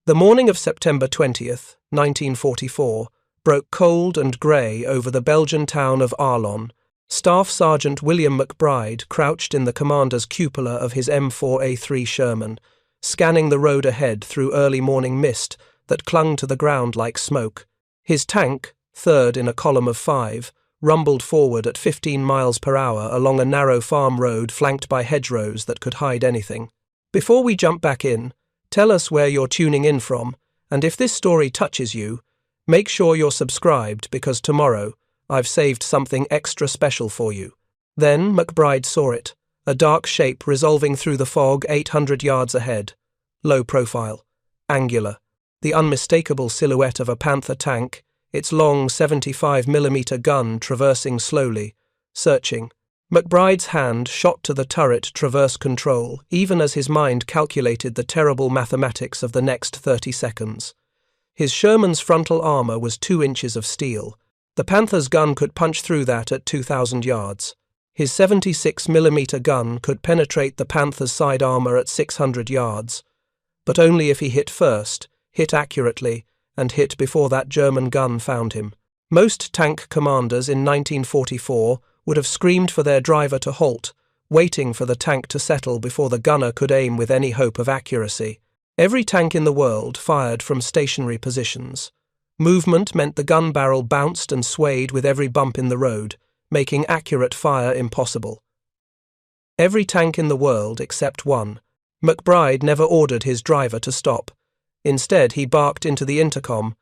The morning of September 20th, 1944, broke cold and grey over the Belgian town of Arlon. Staff Sergeant William McBride crouched in the commander's cupola of his M4A3 Sherman, scanning the road ahead through early morning mist that clung to the ground like smoke. His tank, third in a column of 5, rumbled forward at 15 miles per hour along a narrow farm road flanked by hedgerows that could hide anything. Before we jump back in, tell us where you're tuning in from, and if this story touches you, make sure you're subscribed because tomorrow I've saved something extra special for you. Then McBride saw it, a dark shape resolving through the fog 800 yards ahead. Low profile, angular, the unmistakable silhouette of a Panther tank, its long 75mm gun traversing slowly, searching. McBride's hand shot to the turret traverse control, even as his mind calculated the terrible mathematics of the next 30 seconds. His Sherman's frontal armor was 2 inches of steel. The Panther's gun could punch through that at 2,000 yards. His 76mm gun could penetrate the Panther's side armor at 600 yards, but only if he hit first, hit accurately, and hit before that German gun found him. Most tank commanders in 1944 would have screamed for their driver to halt, waiting for the tank to settle before the gunner could aim with any hope of accuracy. Every tank in the world fired from stationary positions. Movement meant the gun barrel bounced and swayed with every bump in the road, making accurate fire impossible. Every tank in the world except one. McBride never ordered his driver to stop. Instead, he barked into the intercom,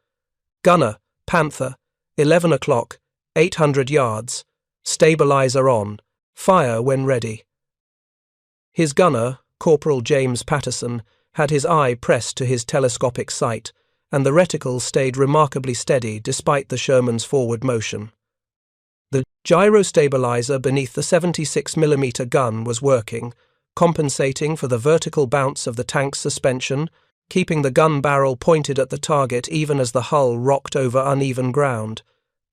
"Gunner, Panther, 11 o'clock, 800 yards, stabilizer on, fire when ready." His gunner, Corporal James Patterson, had his eye pressed to his telescopic sight, and the reticle stayed remarkably steady despite the Sherman's forward motion. The gyro stabilizer beneath the 76mm gun was working, compensating for the vertical bounce of the tank's suspension, keeping the gun barrel pointed at the target even as the hull rocked over uneven ground.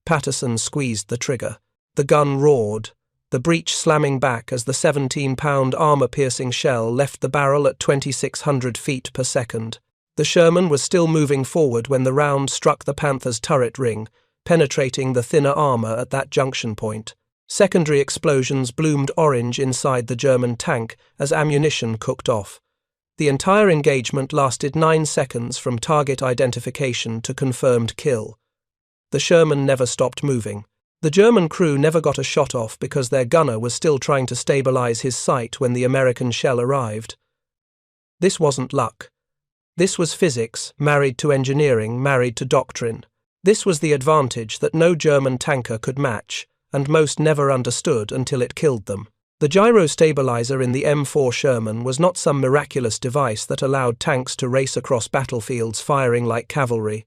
Patterson squeezed the trigger. The gun roared, the breech slamming back as the 17-pound armor-piercing shell left the barrel at 2,600 feet per second. The Sherman was still moving forward when the round struck the Panther's turret ring, penetrating the thinner armor at that junction point. Secondary explosions bloomed orange inside the German tank as ammunition cooked off. The entire engagement lasted 9 seconds from target identification to confirmed kill. The Sherman never stopped moving. The German crew never got a shot off because their gunner was still trying to stabilize his sight when the American shell arrived. This wasn't luck. This was physics, married to engineering, married to doctrine. This was the advantage that no German tanker could match, and most never understood until it killed them. The gyro stabilizer in the M4 Sherman was not some miraculous device that allowed tanks to race across battlefields firing like cavalry.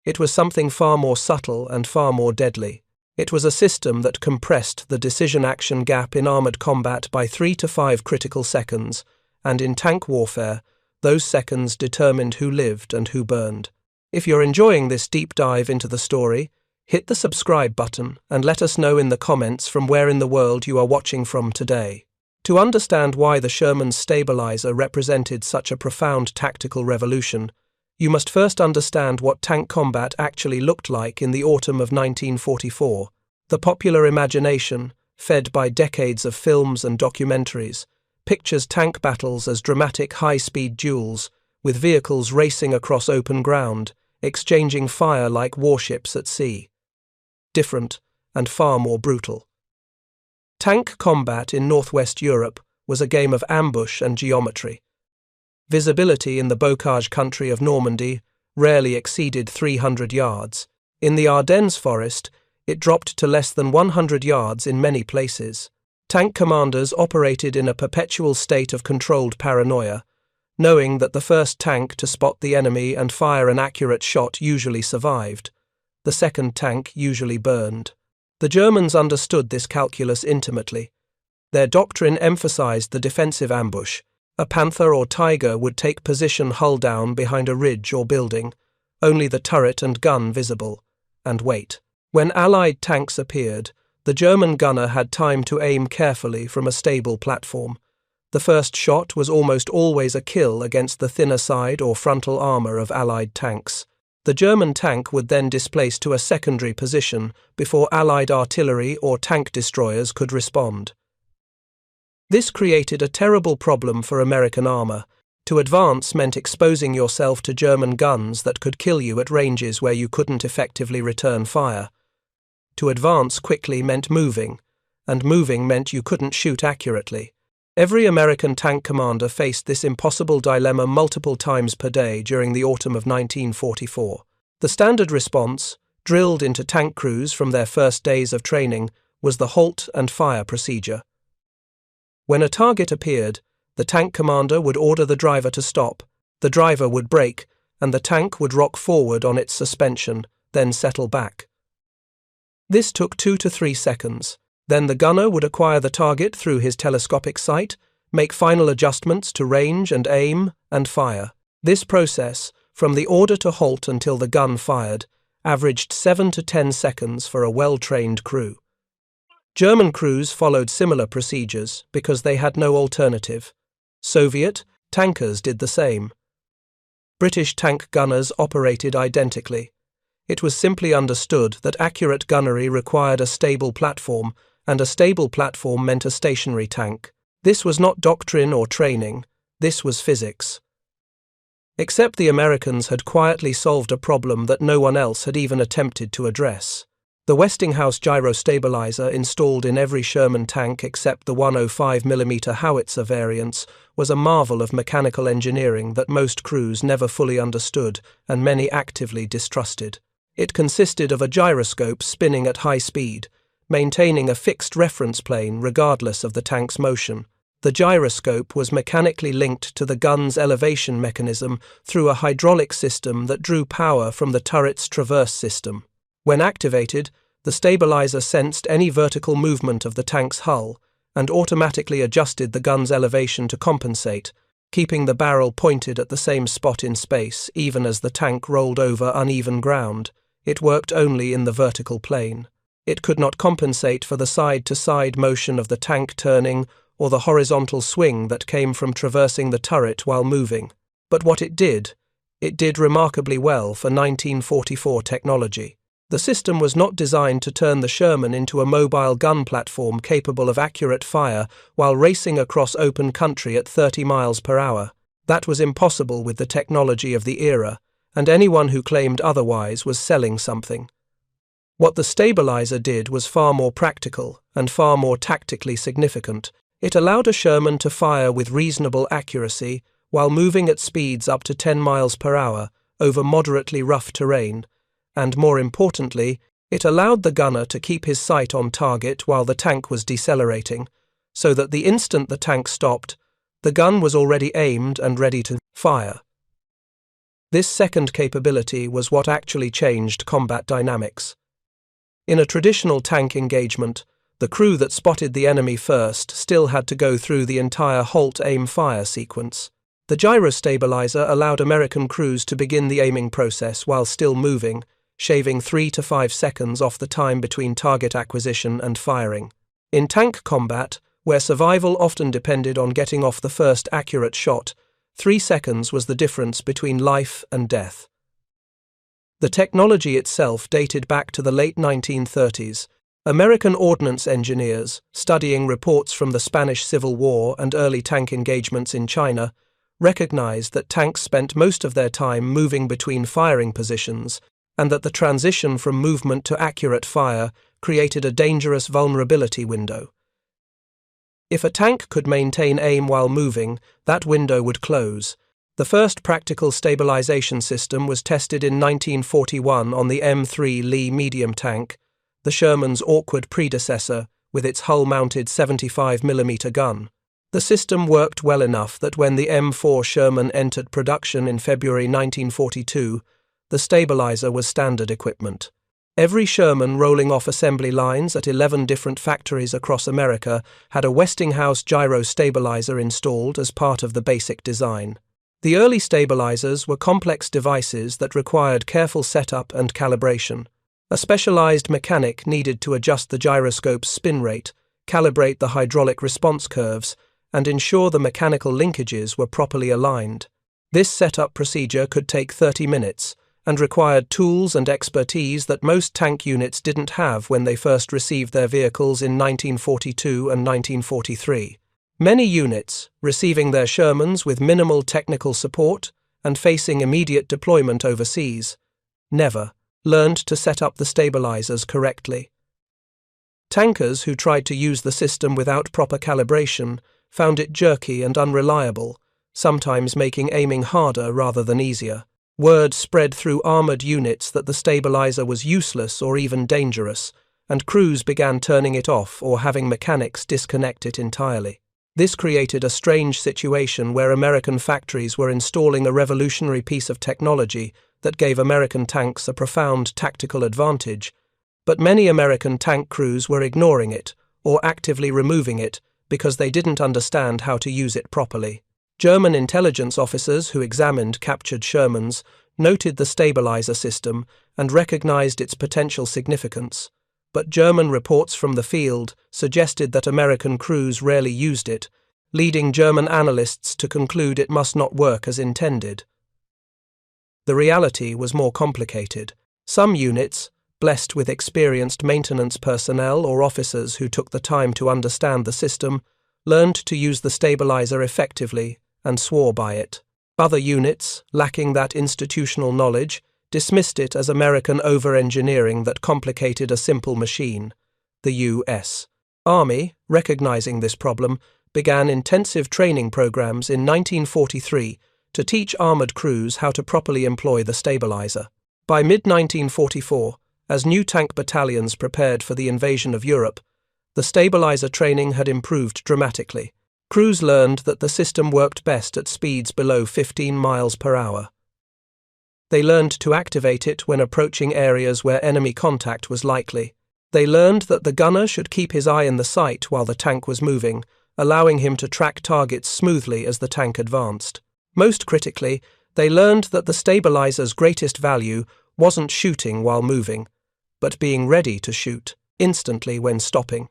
It was something far more subtle and far more deadly. It was a system that compressed the decision-action gap in armored combat by 3 to 5 critical seconds, and in tank warfare, those seconds determined who lived and who burned. If you're enjoying this deep dive into the story, hit the subscribe button and let us know in the comments from where in the world you are watching from today. To understand why the Sherman's stabilizer represented such a profound tactical revolution, you must first understand what tank combat actually looked like in the autumn of 1944. The popular imagination, fed by decades of films and documentaries, pictures tank battles as dramatic high-speed duels, with vehicles racing across open ground, exchanging fire like warships at sea. Different and far more brutal. Tank combat in northwest Europe was a game of ambush and geometry. Visibility in the bocage country of Normandy rarely exceeded 300 yards. In the Ardennes forest, it dropped to less than 100 yards in many places. Tank commanders operated in a perpetual state of controlled paranoia, knowing that the first tank to spot the enemy and fire an accurate shot usually survived. The second tank usually burned. The Germans understood this calculus intimately. Their doctrine emphasized the defensive ambush. A Panther or Tiger would take position hull down behind a ridge or building, only the turret and gun visible, and wait. When Allied tanks appeared, the German gunner had time to aim carefully from a stable platform. The first shot was almost always a kill against the thinner side or frontal armor of Allied tanks. The German tank would then displace to a secondary position before Allied artillery or tank destroyers could respond. This created a terrible problem for American armor. To advance meant exposing yourself to German guns that could kill you at ranges where you couldn't effectively return fire. To advance quickly meant moving, and moving meant you couldn't shoot accurately. Every American tank commander faced this impossible dilemma multiple times per day during the autumn of 1944. The standard response, drilled into tank crews from their first days of training, was the halt and fire procedure. When a target appeared, the tank commander would order the driver to stop, the driver would brake, and the tank would rock forward on its suspension, then settle back. This took 2 to 3 seconds. Then the gunner would acquire the target through his telescopic sight, make final adjustments to range and aim, and fire. This process, from the order to halt until the gun fired, averaged 7 to 10 seconds for a well-trained crew. German crews followed similar procedures because they had no alternative. Soviet tankers did the same. British tank gunners operated identically. It was simply understood that accurate gunnery required a stable platform, and a stable platform meant a stationary tank. This was not doctrine or training, this was physics. Except the Americans had quietly solved a problem that no one else had even attempted to address. The Westinghouse gyro stabilizer installed in every Sherman tank except the 105mm howitzer variants was a marvel of mechanical engineering that most crews never fully understood and many actively distrusted. It consisted of a gyroscope spinning at high speed, maintaining a fixed reference plane regardless of the tank's motion. The gyroscope was mechanically linked to the gun's elevation mechanism through a hydraulic system that drew power from the turret's traverse system. When activated, the stabilizer sensed any vertical movement of the tank's hull and automatically adjusted the gun's elevation to compensate, keeping the barrel pointed at the same spot in space even as the tank rolled over uneven ground. It worked only in the vertical plane. It could not compensate for the side-to-side motion of the tank turning or the horizontal swing that came from traversing the turret while moving. But what it did remarkably well for 1944 technology. The system was not designed to turn the Sherman into a mobile gun platform capable of accurate fire while racing across open country at 30 miles per hour. That was impossible with the technology of the era, and anyone who claimed otherwise was selling something. What the stabilizer did was far more practical and far more tactically significant. It allowed a Sherman to fire with reasonable accuracy while moving at speeds up to 10 miles per hour over moderately rough terrain, and more importantly, it allowed the gunner to keep his sight on target while the tank was decelerating, so that the instant the tank stopped, the gun was already aimed and ready to fire. This second capability was what actually changed combat dynamics. In a traditional tank engagement, the crew that spotted the enemy first still had to go through the entire halt-aim-fire sequence. The gyrostabilizer allowed American crews to begin the aiming process while still moving, shaving 3 to 5 seconds off the time between target acquisition and firing. In tank combat, where survival often depended on getting off the first accurate shot, 3 seconds was the difference between life and death. The technology itself dated back to the late 1930s. American ordnance engineers, studying reports from the Spanish Civil War and early tank engagements in China, recognized that tanks spent most of their time moving between firing positions, and that the transition from movement to accurate fire created a dangerous vulnerability window. If a tank could maintain aim while moving, that window would close. The first practical stabilization system was tested in 1941 on the M3 Lee medium tank, the Sherman's awkward predecessor with its hull-mounted 75mm gun. The system worked well enough that when the M4 Sherman entered production in February 1942, the stabilizer was standard equipment. Every Sherman rolling off assembly lines at 11 different factories across America had a Westinghouse gyro stabilizer installed as part of the basic design. The early stabilizers were complex devices that required careful setup and calibration. A specialized mechanic needed to adjust the gyroscope's spin rate, calibrate the hydraulic response curves, and ensure the mechanical linkages were properly aligned. This setup procedure could take 30 minutes and required tools and expertise that most tank units didn't have when they first received their vehicles in 1942 and 1943. Many units, receiving their Shermans with minimal technical support and facing immediate deployment overseas, never learned to set up the stabilizers correctly. Tankers who tried to use the system without proper calibration found it jerky and unreliable, sometimes making aiming harder rather than easier. Word spread through armored units that the stabilizer was useless or even dangerous, and crews began turning it off or having mechanics disconnect it entirely. This created a strange situation where American factories were installing a revolutionary piece of technology that gave American tanks a profound tactical advantage, but many American tank crews were ignoring it or actively removing it because they didn't understand how to use it properly. German intelligence officers who examined captured Shermans noted the stabilizer system and recognized its potential significance, but German reports from the field suggested that American crews rarely used it, leading German analysts to conclude it must not work as intended. The reality was more complicated. Some units, blessed with experienced maintenance personnel or officers who took the time to understand the system, learned to use the stabilizer effectively and swore by it. Other units, lacking that institutional knowledge, dismissed it as American over-engineering that complicated a simple machine. The U.S. Army, recognizing this problem, began intensive training programs in 1943 to teach armored crews how to properly employ the stabilizer. By mid-1944, as new tank battalions prepared for the invasion of Europe, the stabilizer training had improved dramatically. Crews learned that the system worked best at speeds below 15 miles per hour. They learned to activate it when approaching areas where enemy contact was likely. They learned that the gunner should keep his eye in the sight while the tank was moving, allowing him to track targets smoothly as the tank advanced. Most critically, they learned that the stabilizer's greatest value wasn't shooting while moving, but being ready to shoot instantly when stopping.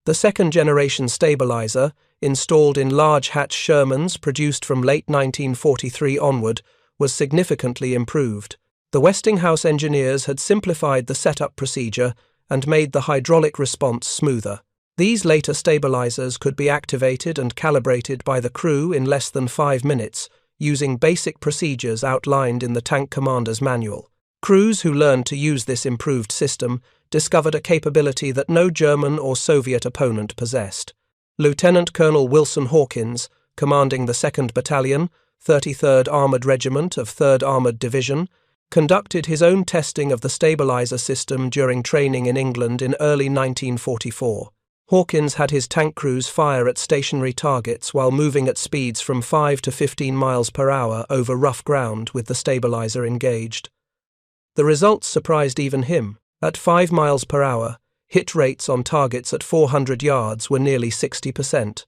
The second-generation stabilizer, installed in large-hatch Shermans produced from late 1943 onward, was significantly improved. The Westinghouse engineers had simplified the setup procedure and made the hydraulic response smoother. These later stabilizers could be activated and calibrated by the crew in less than 5 minutes, using basic procedures outlined in the tank commander's manual. Crews who learned to use this improved system discovered a capability that no German or Soviet opponent possessed. Lieutenant Colonel Wilson Hawkins, commanding the 2nd Battalion, 33rd Armored Regiment of 3rd Armored Division, conducted his own testing of the stabilizer system during training in England in early 1944. Hawkins had his tank crews fire at stationary targets while moving at speeds from 5 to 15 miles per hour over rough ground with the stabilizer engaged. The results surprised even him. At 5 miles per hour, hit rates on targets at 400 yards were nearly 60%.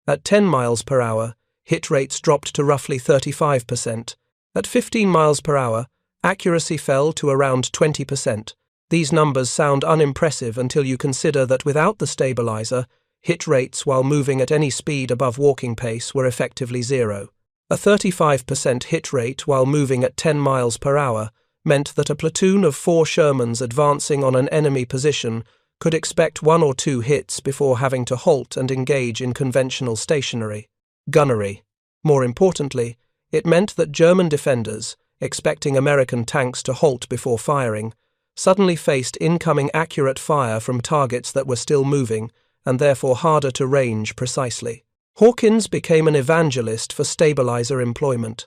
At 10 miles per hour, hit rates dropped to roughly 35%. At 15 miles per hour, accuracy fell to around 20%. These numbers sound unimpressive until you consider that without the stabilizer, hit rates while moving at any speed above walking pace were effectively zero. A 35% hit rate while moving at 10 miles per hour meant that a platoon of 4 Shermans advancing on an enemy position could expect 1 or 2 hits before having to halt and engage in conventional stationary gunnery. More importantly, it meant that German defenders, expecting American tanks to halt before firing, suddenly faced incoming accurate fire from targets that were still moving and therefore harder to range precisely. Hawkins became an evangelist for stabilizer employment.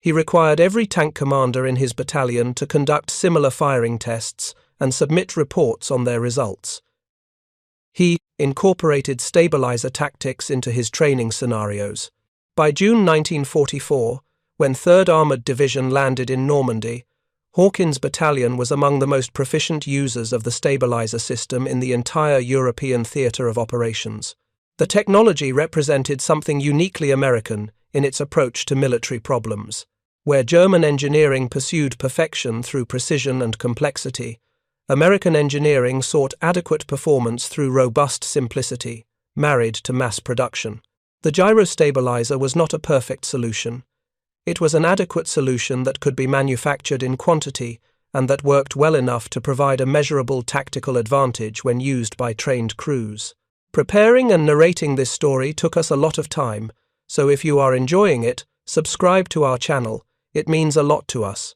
He required every tank commander in his battalion to conduct similar firing tests and submit reports on their results. He incorporated stabilizer tactics into his training scenarios. By June 1944, when 3rd Armored Division landed in Normandy, Hawkins' battalion was among the most proficient users of the stabilizer system in the entire European theatre of operations. The technology represented something uniquely American in its approach to military problems. Where German engineering pursued perfection through precision and complexity, American engineering sought adequate performance through robust simplicity. married to mass production. The gyrostabilizer was not a perfect solution. It was an adequate solution that could be manufactured in quantity and that worked well enough to provide a measurable tactical advantage when used by trained crews. Preparing and narrating this story took us a lot of time, so if you are enjoying it, subscribe to our channel. It means a lot to us.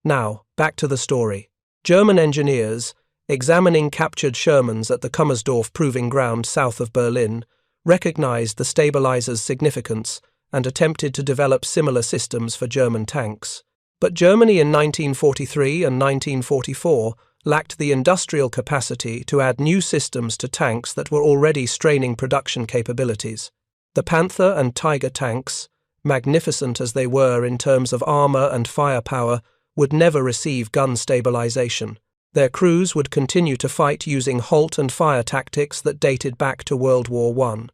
Now, back to the story. German engineers, examining captured Shermans at the Kummersdorf proving ground south of Berlin, recognized the stabilizer's significance and attempted to develop similar systems for German tanks. But Germany in 1943 and 1944 lacked the industrial capacity to add new systems to tanks that were already straining production capabilities. The Panther and Tiger tanks, magnificent as they were in terms of armor and firepower, would never receive gun stabilization. Their crews would continue to fight using halt and fire tactics that dated back to World War I.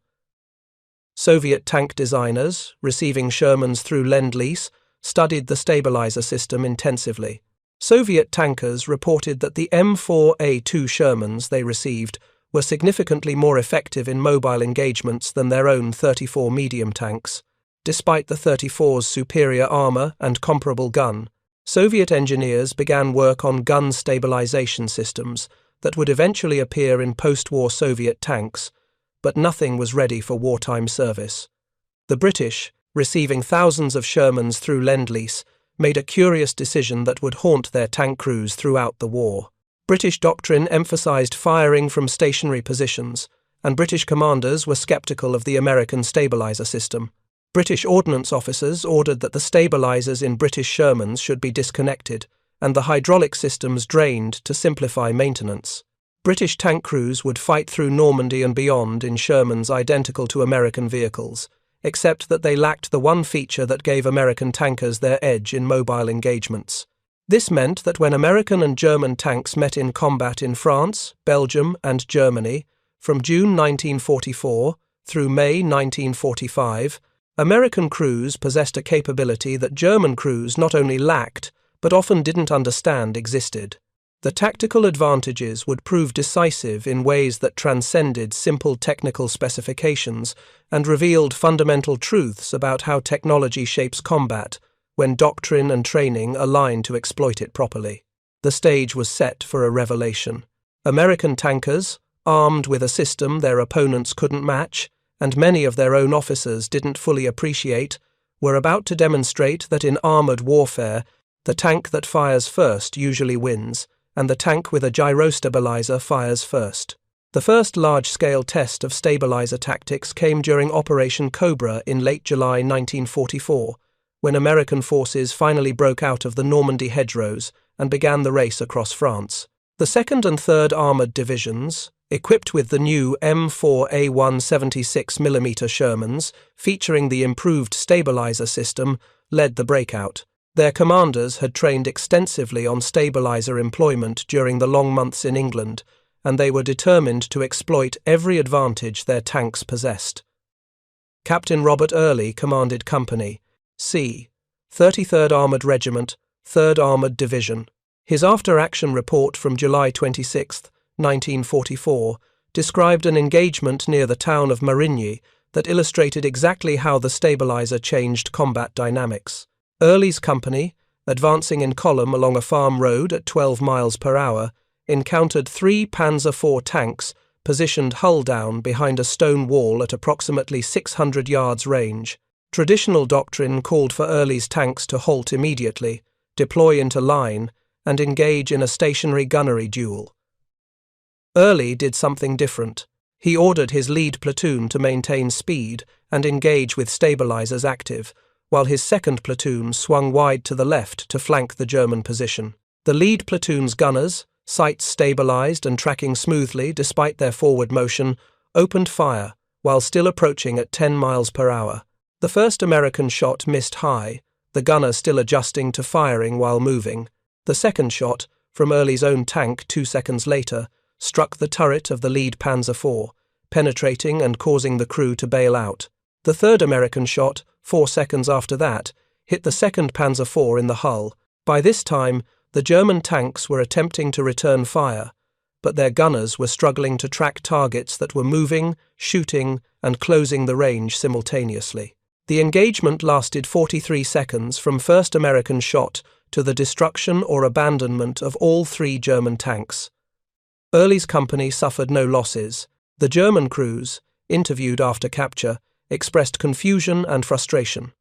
Soviet tank designers, receiving Shermans through Lend-Lease, studied the stabilizer system intensively. Soviet tankers reported that the M4A2 Shermans they received were significantly more effective in mobile engagements than their own 34 medium tanks. Despite the 34's superior armor and comparable gun, Soviet engineers began work on gun stabilization systems that would eventually appear in post-war Soviet tanks, but nothing was ready for wartime service. The British, receiving thousands of Shermans through Lend-Lease, made a curious decision that would haunt their tank crews throughout the war. British doctrine emphasized firing from stationary positions, and British commanders were skeptical of the American stabilizer system. British ordnance officers ordered that the stabilizers in British Shermans should be disconnected and the hydraulic systems drained to simplify maintenance. British tank crews would fight through Normandy and beyond in Shermans identical to American vehicles, except that they lacked the one feature that gave American tankers their edge in mobile engagements. This meant that when American and German tanks met in combat in France, Belgium, and Germany, from June 1944 through May 1945, American crews possessed a capability that German crews not only lacked, but often didn't understand existed. The tactical advantages would prove decisive in ways that transcended simple technical specifications and revealed fundamental truths about how technology shapes combat when doctrine and training align to exploit it properly. The stage was set for a revelation. American tankers, armed with a system their opponents couldn't match, and many of their own officers didn't fully appreciate, were about to demonstrate that in armored warfare, the tank that fires first usually wins, and the tank with a gyrostabilizer fires first. The first large-scale test of stabilizer tactics came during Operation Cobra in late July 1944, when American forces finally broke out of the Normandy hedgerows and began the race across France. The 2nd and 3rd Armoured Divisions, equipped with the new M4A1 76mm Shermans, featuring the improved stabilizer system, led the breakout. Their commanders had trained extensively on stabilizer employment during the long months in England, and they were determined to exploit every advantage their tanks possessed. Captain Robert Early commanded Company C, 33rd Armoured Regiment, 3rd Armoured Division. His after-action report from July 26, 1944, described an engagement near the town of Marigny that illustrated exactly how the stabilizer changed combat dynamics. Early's company, advancing in column along a farm road at 12 miles per hour, encountered 3 Panzer IV tanks positioned hull down behind a stone wall at approximately 600 yards range. Traditional doctrine called for Early's tanks to halt immediately, deploy into line, and engage in a stationary gunnery duel. Early did something different. He ordered his lead platoon to maintain speed and engage with stabilizers active, while his 2nd platoon swung wide to the left to flank the German position. The lead platoon's gunners, sights stabilized and tracking smoothly despite their forward motion, opened fire while still approaching at 10 miles per hour. The first American shot missed high, the gunner still adjusting to firing while moving. The second shot, from Early's own tank 2 seconds later, struck the turret of the lead Panzer IV, penetrating and causing the crew to bail out. The third American shot, 4 seconds after that, hit the 2nd Panzer IV in the hull. By this time, the German tanks were attempting to return fire, but their gunners were struggling to track targets that were moving, shooting, and closing the range simultaneously. The engagement lasted 43 seconds from first American shot to the destruction or abandonment of all 3 German tanks. Early's company suffered no losses. The German crews, interviewed after capture, expressed confusion and frustration.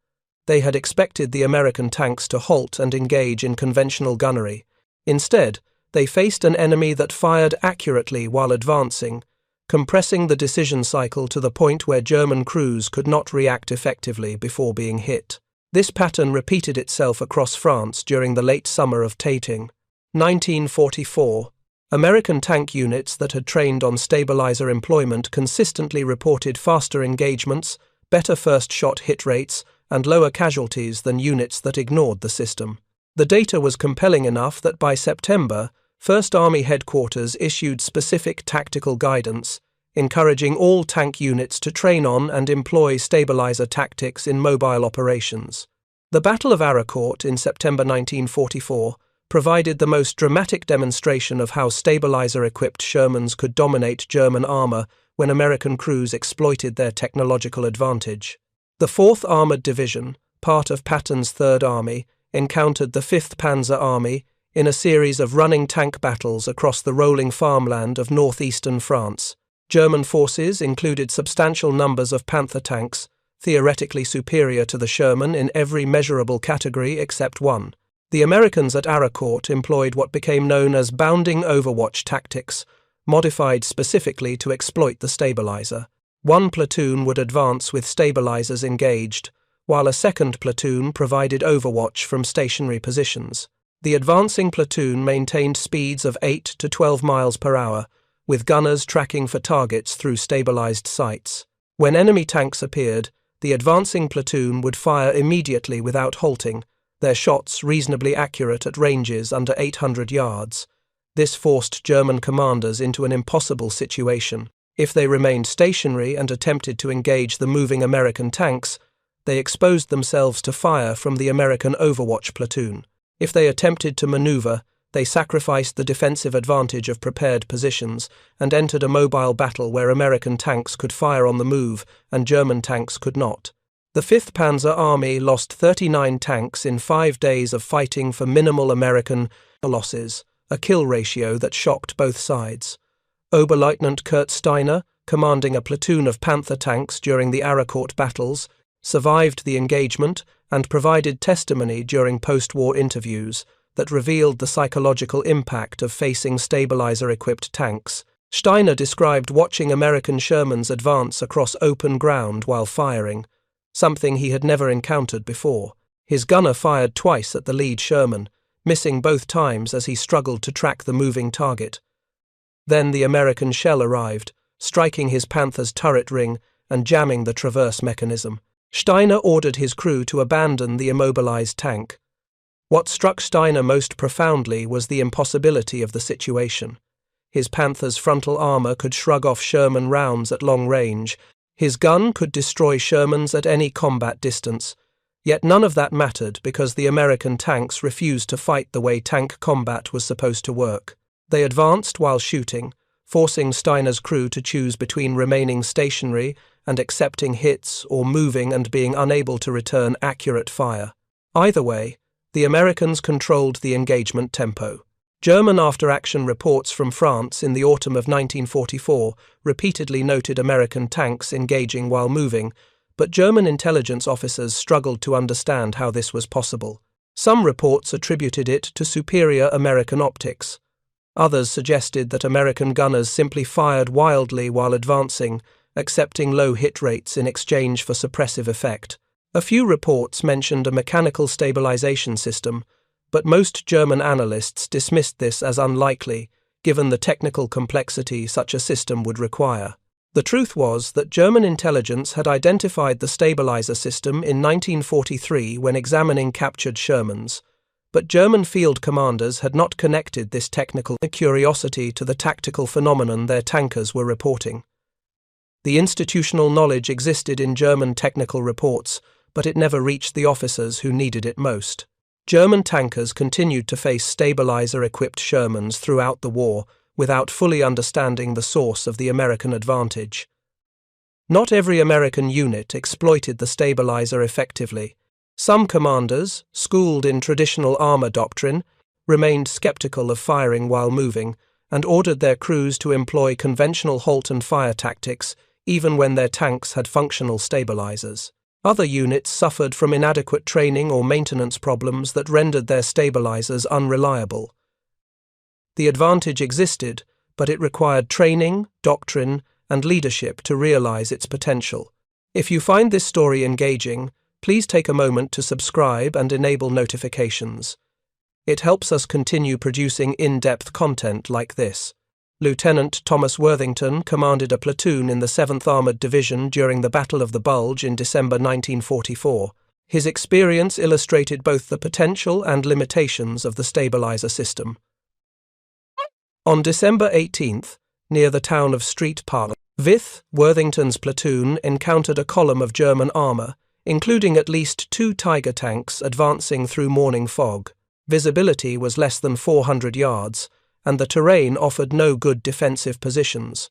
They had expected the American tanks to halt and engage in conventional gunnery. Instead, they faced an enemy that fired accurately while advancing, compressing the decision cycle to the point where German crews could not react effectively before being hit. This pattern repeated itself across France during the late summer of 1944. American tank units that had trained on stabilizer employment consistently reported faster engagements, better first-shot hit rates, and lower casualties than units that ignored the system. The data was compelling enough that by September, First Army Headquarters issued specific tactical guidance, encouraging all tank units to train on and employ stabilizer tactics in mobile operations. The Battle of Aracourt in September 1944 provided the most dramatic demonstration of how stabilizer-equipped Shermans could dominate German armor when American crews exploited their technological advantage. The 4th Armored Division, part of Patton's Third Army, encountered the 5th Panzer Army in a series of running tank battles across the rolling farmland of northeastern France. German forces included substantial numbers of Panther tanks, theoretically superior to the Sherman in every measurable category except one. The Americans at Aracourt employed what became known as bounding overwatch tactics, modified specifically to exploit the stabilizer. One platoon would advance with stabilizers engaged, while a second platoon provided overwatch from stationary positions. The advancing platoon maintained speeds of 8 to 12 miles per hour, with gunners tracking for targets through stabilized sights. When enemy tanks appeared, the advancing platoon would fire immediately without halting, their shots reasonably accurate at ranges under 800 yards. This forced German commanders into an impossible situation. If they remained stationary and attempted to engage the moving American tanks, they exposed themselves to fire from the American overwatch platoon. If they attempted to maneuver, they sacrificed the defensive advantage of prepared positions and entered a mobile battle where American tanks could fire on the move and German tanks could not. The 5th Panzer Army lost 39 tanks in 5 days of fighting for minimal American losses, a kill ratio that shocked both sides. Oberleutnant Kurt Steiner, commanding a platoon of Panther tanks during the Aracourt battles, survived the engagement and provided testimony during post-war interviews that revealed the psychological impact of facing stabilizer-equipped tanks. Steiner described watching American Shermans advance across open ground while firing, something he had never encountered before. His gunner fired twice at the lead Sherman, missing both times as he struggled to track the moving target. Then the American shell arrived, striking his Panther's turret ring and jamming the traverse mechanism. Steiner ordered his crew to abandon the immobilized tank. What struck Steiner most profoundly was the impossibility of the situation. His Panther's frontal armor could shrug off Sherman rounds at long range. His gun could destroy Shermans at any combat distance. Yet none of that mattered because the American tanks refused to fight the way tank combat was supposed to work. They advanced while shooting, forcing Steiner's crew to choose between remaining stationary and accepting hits or moving and being unable to return accurate fire. Either way, the Americans controlled the engagement tempo. German after-action reports from France in the autumn of 1944 repeatedly noted American tanks engaging while moving, but German intelligence officers struggled to understand how this was possible. Some reports attributed it to superior American optics. Others suggested that American gunners simply fired wildly while advancing, accepting low hit rates in exchange for suppressive effect. A few reports mentioned a mechanical stabilization system, but most German analysts dismissed this as unlikely, given the technical complexity such a system would require. The truth was that German intelligence had identified the stabilizer system in 1943 when examining captured Shermans, but German field commanders had not connected this technical curiosity to the tactical phenomenon their tankers were reporting. The institutional knowledge existed in German technical reports, but it never reached the officers who needed it most. German tankers continued to face stabilizer-equipped Shermans throughout the war, without fully understanding the source of the American advantage. Not every American unit exploited the stabilizer effectively. Some commanders, schooled in traditional armor doctrine, remained skeptical of firing while moving and ordered their crews to employ conventional halt-and-fire tactics even when their tanks had functional stabilizers. Other units suffered from inadequate training or maintenance problems that rendered their stabilizers unreliable. The advantage existed, but it required training, doctrine, and leadership to realize its potential. If you find this story engaging, please take a moment to subscribe and enable notifications. It helps us continue producing in-depth content like this. Lieutenant Thomas Worthington commanded a platoon in the 7th Armored Division during the Battle of the Bulge in December 1944. His experience illustrated both the potential and limitations of the stabilizer system. On December 18th, near the town of Street Park, Worthington's platoon encountered a column of German armor, including at least 2 Tiger tanks advancing through morning fog. Visibility was less than 400 yards, and the terrain offered no good defensive positions.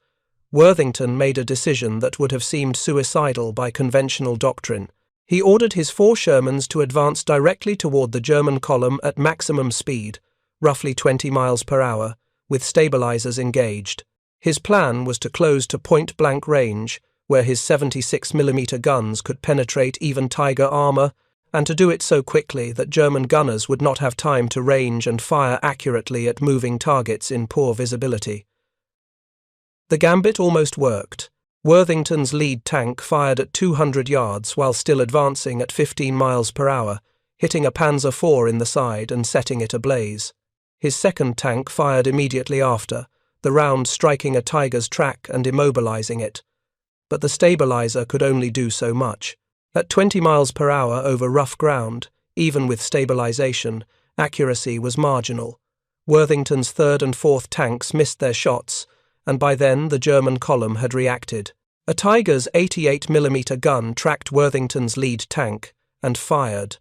Worthington made a decision that would have seemed suicidal by conventional doctrine. He ordered his 4 Shermans to advance directly toward the German column at maximum speed, roughly 20 miles per hour, with stabilizers engaged. His plan was to close to point-blank range, where his 76mm guns could penetrate even Tiger armor, and to do it so quickly that German gunners would not have time to range and fire accurately at moving targets in poor visibility. The gambit almost worked. Worthington's lead tank fired at 200 yards while still advancing at 15 miles per hour, hitting a Panzer IV in the side and setting it ablaze. His second tank fired immediately after, the round striking a Tiger's track and immobilizing it. But the stabilizer could only do so much. At 20 miles per hour over rough ground, even with stabilization, accuracy was marginal. Worthington's 3rd and 4th tanks missed their shots, and by then the German column had reacted. A Tiger's 88mm gun tracked Worthington's lead tank and fired,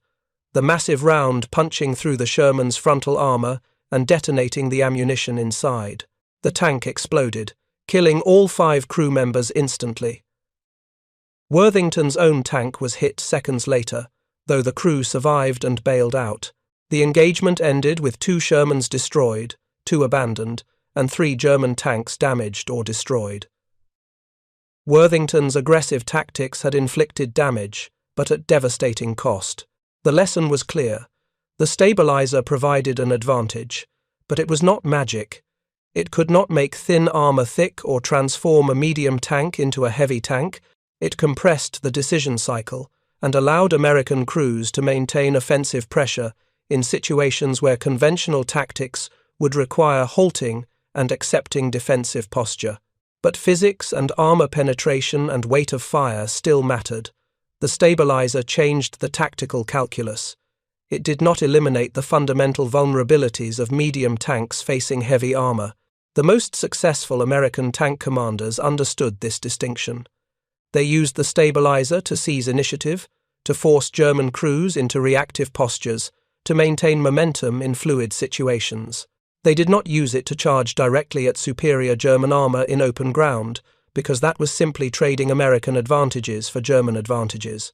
the massive round punching through the Sherman's frontal armor and detonating the ammunition inside. The tank exploded, killing all 5 crew members instantly. Worthington's own tank was hit seconds later, though the crew survived and bailed out. The engagement ended with 2 Shermans destroyed, 2 abandoned, and 3 German tanks damaged or destroyed. Worthington's aggressive tactics had inflicted damage, but at devastating cost. The lesson was clear. The stabilizer provided an advantage, but it was not magic. It could not make thin armor thick or transform a medium tank into a heavy tank. It compressed the decision cycle and allowed American crews to maintain offensive pressure in situations where conventional tactics would require halting and accepting defensive posture. But physics and armor penetration and weight of fire still mattered. The stabilizer changed the tactical calculus. It did not eliminate the fundamental vulnerabilities of medium tanks facing heavy armor. The most successful American tank commanders understood this distinction. They used the stabilizer to seize initiative, to force German crews into reactive postures, to maintain momentum in fluid situations. They did not use it to charge directly at superior German armor in open ground, because that was simply trading American advantages for German advantages.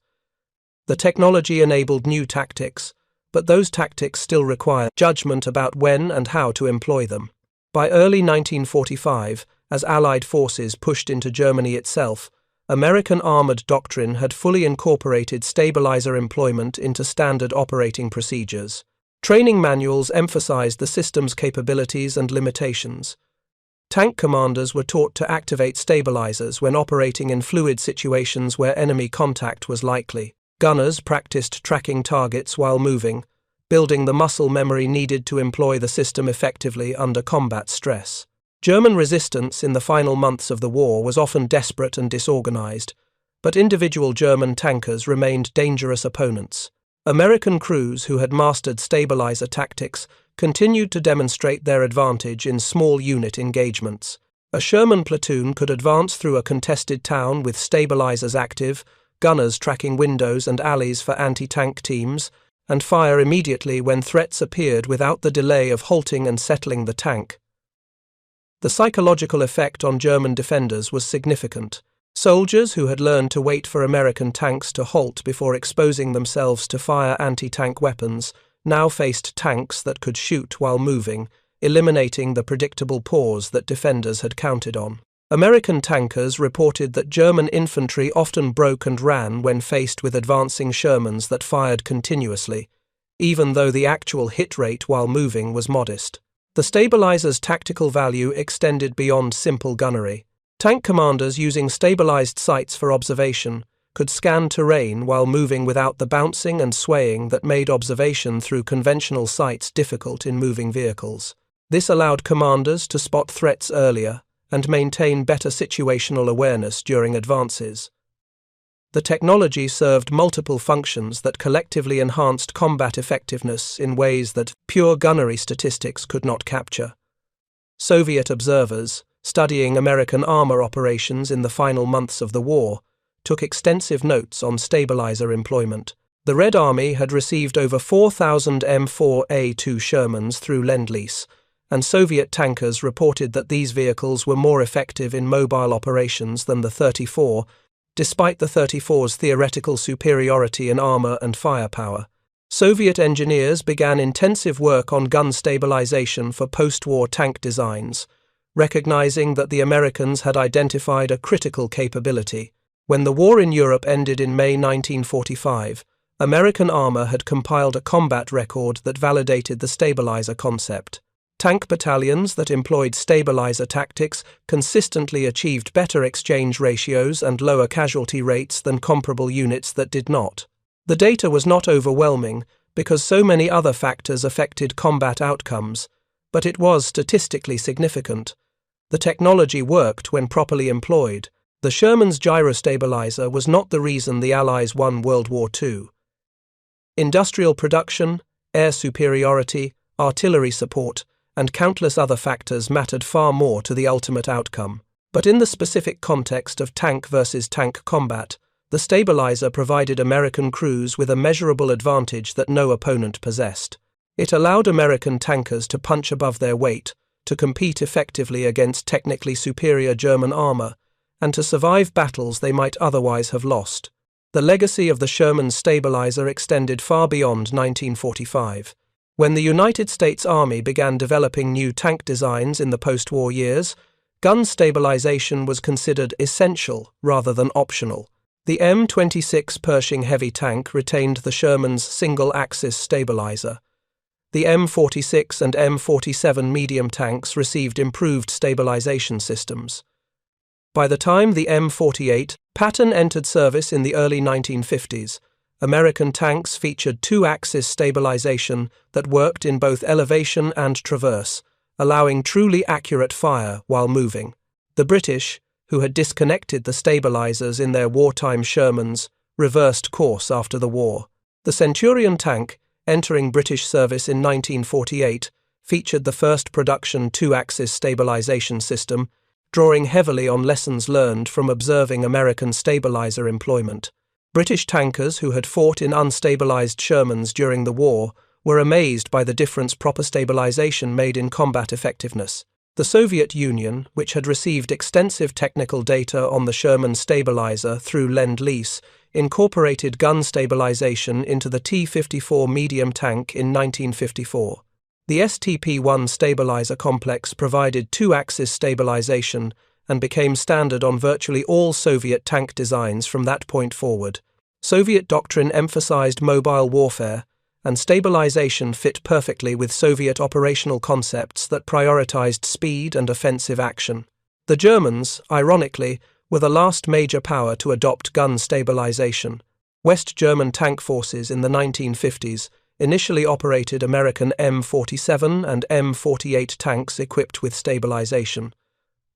The technology enabled new tactics, but those tactics still require judgment about when and how to employ them. By early 1945, as Allied forces pushed into Germany itself, American armored doctrine had fully incorporated stabilizer employment into standard operating procedures. Training manuals emphasized the system's capabilities and limitations. Tank commanders were taught to activate stabilizers when operating in fluid situations where enemy contact was likely. Gunners practiced tracking targets while moving, building the muscle memory needed to employ the system effectively under combat stress. German resistance in the final months of the war was often desperate and disorganized, but individual German tankers remained dangerous opponents. American crews who had mastered stabilizer tactics continued to demonstrate their advantage in small unit engagements. A Sherman platoon could advance through a contested town with stabilizers active, gunners tracking windows and alleys for anti-tank teams, and fire immediately when threats appeared without the delay of halting and settling the tank. The psychological effect on German defenders was significant. Soldiers who had learned to wait for American tanks to halt before exposing themselves to fire anti-tank weapons now faced tanks that could shoot while moving, eliminating the predictable pause that defenders had counted on. American tankers reported that German infantry often broke and ran when faced with advancing Shermans that fired continuously, even though the actual hit rate while moving was modest. The stabilizer's tactical value extended beyond simple gunnery. Tank commanders using stabilized sights for observation could scan terrain while moving without the bouncing and swaying that made observation through conventional sights difficult in moving vehicles. This allowed commanders to spot threats earlier and maintain better situational awareness during advances. The technology served multiple functions that collectively enhanced combat effectiveness in ways that pure gunnery statistics could not capture. Soviet observers, studying American armor operations in the final months of the war, took extensive notes on stabilizer employment. The Red Army had received over 4,000 M4A2 Shermans through Lend-Lease, and Soviet tankers reported that these vehicles were more effective in mobile operations than the 34, despite the 34's theoretical superiority in armor and firepower. Soviet engineers began intensive work on gun stabilization for post-war tank designs, recognizing that the Americans had identified a critical capability. When the war in Europe ended in May 1945, American armor had compiled a combat record that validated the stabilizer concept. Tank battalions that employed stabilizer tactics consistently achieved better exchange ratios and lower casualty rates than comparable units that did not. The data was not overwhelming because so many other factors affected combat outcomes, but it was statistically significant. The technology worked when properly employed. The Sherman's gyrostabilizer was not the reason the Allies won World War II. Industrial production, air superiority, artillery support, and countless other factors mattered far more to the ultimate outcome. But in the specific context of tank versus tank combat, the stabilizer provided American crews with a measurable advantage that no opponent possessed. It allowed American tankers to punch above their weight, to compete effectively against technically superior German armor, and to survive battles they might otherwise have lost. The legacy of the Sherman stabilizer extended far beyond 1945. When the United States Army began developing new tank designs in the post-war years, gun stabilization was considered essential rather than optional. The M26 Pershing heavy tank retained the Sherman's single-axis stabilizer. The M46 and M47 medium tanks received improved stabilization systems. By the time the M48 Patton entered service in the early 1950s, American tanks featured two-axis stabilization that worked in both elevation and traverse, allowing truly accurate fire while moving. The British, who had disconnected the stabilizers in their wartime Shermans, reversed course after the war. The Centurion tank, entering British service in 1948, featured the first production two-axis stabilization system, drawing heavily on lessons learned from observing American stabilizer employment. British tankers who had fought in unstabilized Shermans during the war were amazed by the difference proper stabilization made in combat effectiveness. The Soviet Union, which had received extensive technical data on the Sherman stabilizer through Lend-Lease, incorporated gun stabilization into the T-54 medium tank in 1954. The STP-1 stabilizer complex provided two-axis stabilization and became standard on virtually all Soviet tank designs from that point forward. Soviet doctrine emphasized mobile warfare, and stabilization fit perfectly with Soviet operational concepts that prioritized speed and offensive action. The Germans, ironically, were the last major power to adopt gun stabilization. West German tank forces in the 1950s initially operated American M47 and M48 tanks equipped with stabilization.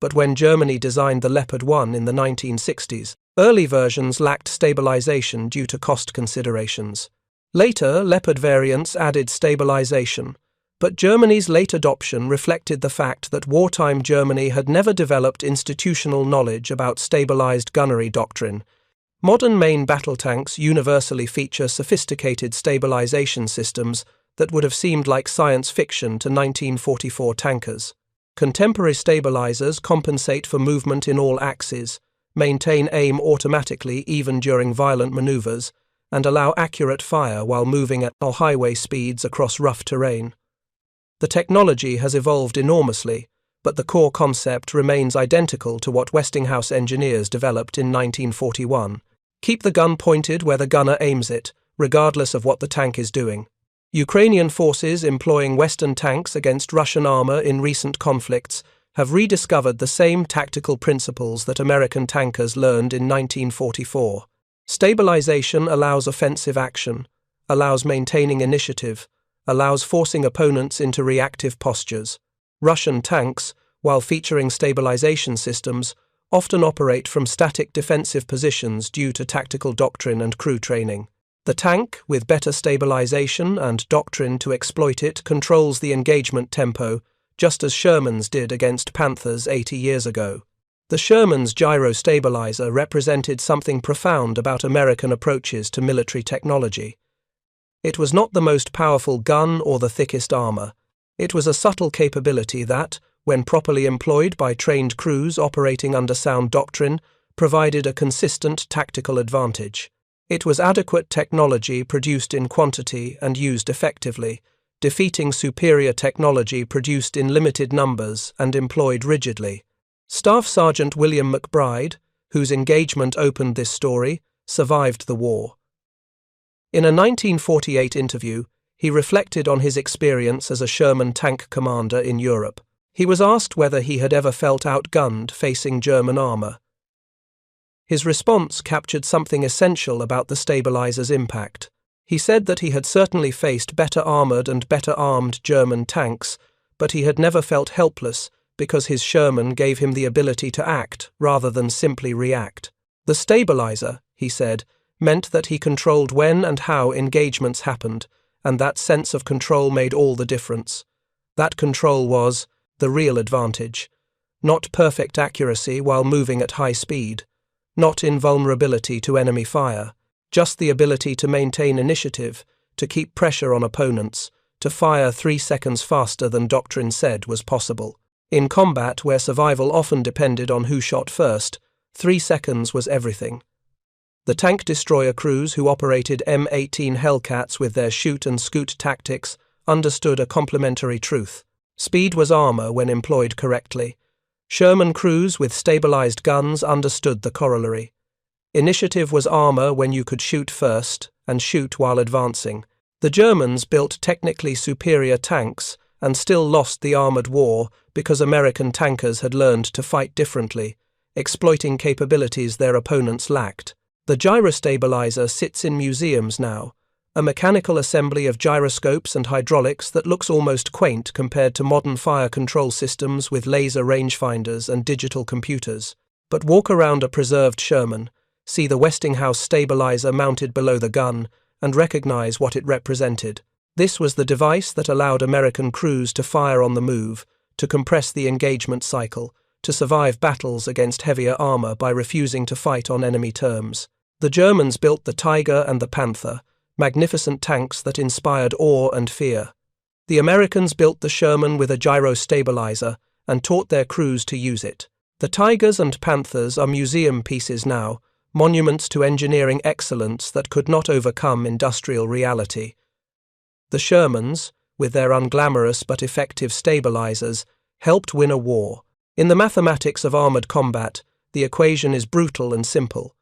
But when Germany designed the Leopard 1 in the 1960s, early versions lacked stabilization due to cost considerations. Later, Leopard variants added stabilization, but Germany's late adoption reflected the fact that wartime Germany had never developed institutional knowledge about stabilized gunnery doctrine. Modern main battle tanks universally feature sophisticated stabilization systems that would have seemed like science fiction to 1944 tankers. Contemporary stabilizers compensate for movement in all axes, maintain aim automatically even during violent maneuvers, and allow accurate fire while moving at highway speeds across rough terrain. The technology has evolved enormously, but the core concept remains identical to what Westinghouse engineers developed in 1941. Keep the gun pointed where the gunner aims it, regardless of what the tank is doing. Ukrainian forces employing Western tanks against Russian armor in recent conflicts have rediscovered the same tactical principles that American tankers learned in 1944. Stabilization allows offensive action, allows maintaining initiative, allows forcing opponents into reactive postures. Russian tanks, while featuring stabilization systems, often operate from static defensive positions due to tactical doctrine and crew training. The tank, with better stabilization and doctrine to exploit it, controls the engagement tempo, just as Sherman's did against Panthers 80 years ago. The Sherman's gyro stabilizer represented something profound about American approaches to military technology. It was not the most powerful gun or the thickest armor. It was a subtle capability that, when properly employed by trained crews operating under sound doctrine, provided a consistent tactical advantage. It was adequate technology produced in quantity and used effectively, defeating superior technology produced in limited numbers and employed rigidly. Staff Sergeant William McBride, whose engagement opened this story, survived the war. In a 1948 interview, he reflected on his experience as a Sherman tank commander in Europe. He was asked whether he had ever felt outgunned facing German armor. His response captured something essential about the stabilizer's impact. He said that he had certainly faced better armored and better armed German tanks, but he had never felt helpless because his Sherman gave him the ability to act rather than simply react. The stabilizer, he said, meant that he controlled when and how engagements happened, and that sense of control made all the difference. That control was the real advantage. Not perfect accuracy while moving at high speed. Not invulnerability to enemy fire. Just the ability to maintain initiative, to keep pressure on opponents, to fire 3 seconds faster than doctrine said was possible. In combat, where survival often depended on who shot first, 3 seconds was everything. The tank destroyer crews who operated M18 Hellcats with their shoot and scoot tactics understood a complementary truth. Speed was armor when employed correctly. Sherman crews with stabilized guns understood the corollary. Initiative was armor when you could shoot first and shoot while advancing. The Germans built technically superior tanks and still lost the armored war because American tankers had learned to fight differently, exploiting capabilities their opponents lacked. The gyrostabilizer sits in museums now, a mechanical assembly of gyroscopes and hydraulics that looks almost quaint compared to modern fire control systems with laser rangefinders and digital computers. But walk around a preserved Sherman, see the Westinghouse stabilizer mounted below the gun, and recognize what it represented. This was the device that allowed American crews to fire on the move, to compress the engagement cycle, to survive battles against heavier armor by refusing to fight on enemy terms. The Germans built the Tiger and the Panther, magnificent tanks that inspired awe and fear. The Americans built the Sherman with a gyro stabilizer and taught their crews to use it. The Tigers and Panthers are museum pieces now, monuments to engineering excellence that could not overcome industrial reality. The Shermans, with their unglamorous but effective stabilizers, helped win a war. In the mathematics of armored combat, the equation is brutal and simple.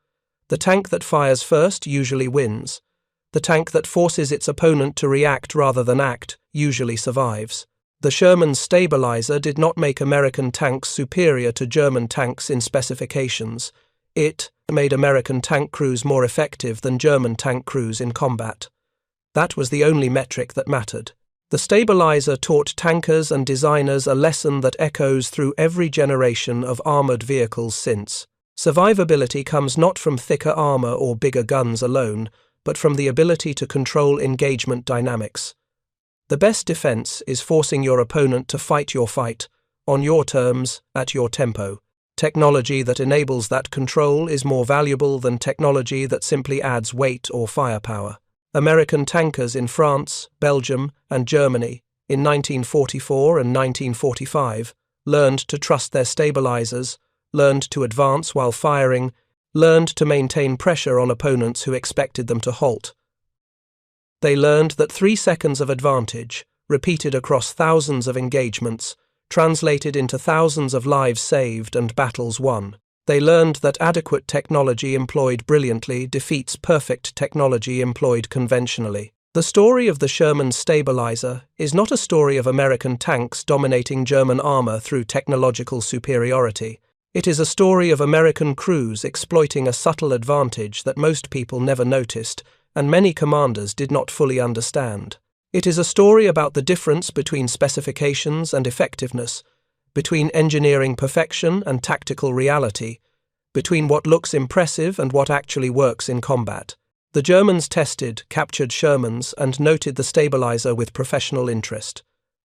The tank that fires first usually wins. The tank that forces its opponent to react rather than act usually survives. The Sherman's stabilizer did not make American tanks superior to German tanks in specifications. It made American tank crews more effective than German tank crews in combat. That was the only metric that mattered. The stabilizer taught tankers and designers a lesson that echoes through every generation of armored vehicles since. Survivability comes not from thicker armor or bigger guns alone, but from the ability to control engagement dynamics. The best defense is forcing your opponent to fight your fight, on your terms, at your tempo. Technology that enables that control is more valuable than technology that simply adds weight or firepower. American tankers in France, Belgium, and Germany in 1944 and 1945 learned to trust their stabilizers, learned to advance while firing, learned to maintain pressure on opponents who expected them to halt. They learned that 3 seconds of advantage, repeated across thousands of engagements, translated into thousands of lives saved and battles won. They learned that adequate technology employed brilliantly defeats perfect technology employed conventionally. The story of the Sherman stabilizer is not a story of American tanks dominating German armor through technological superiority. It is a story of American crews exploiting a subtle advantage that most people never noticed and many commanders did not fully understand. It is a story about the difference between specifications and effectiveness, between engineering perfection and tactical reality, between what looks impressive and what actually works in combat. The Germans tested, captured Shermans, and noted the stabilizer with professional interest.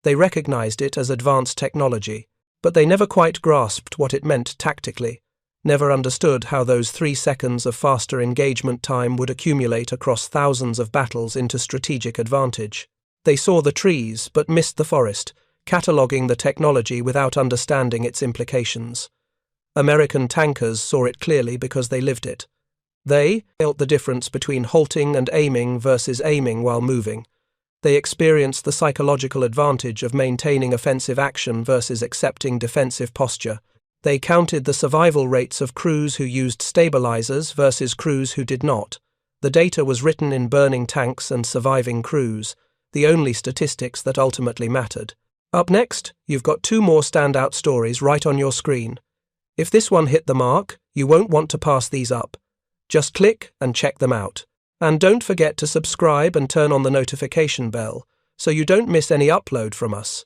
They recognized it as advanced technology, but they never quite grasped what it meant tactically, never understood how those 3 seconds of faster engagement time would accumulate across thousands of battles into strategic advantage. They saw the trees but missed the forest, cataloguing the technology without understanding its implications. American tankers saw it clearly because they lived it. They felt the difference between halting and aiming versus aiming while moving. They experienced the psychological advantage of maintaining offensive action versus accepting defensive posture. They counted the survival rates of crews who used stabilizers versus crews who did not. The data was written in burning tanks and surviving crews, the only statistics that ultimately mattered. Up next, you've got 2 more standout stories right on your screen. If this one hit the mark, you won't want to pass these up. Just click and check them out. And don't forget to subscribe and turn on the notification bell so you don't miss any upload from us.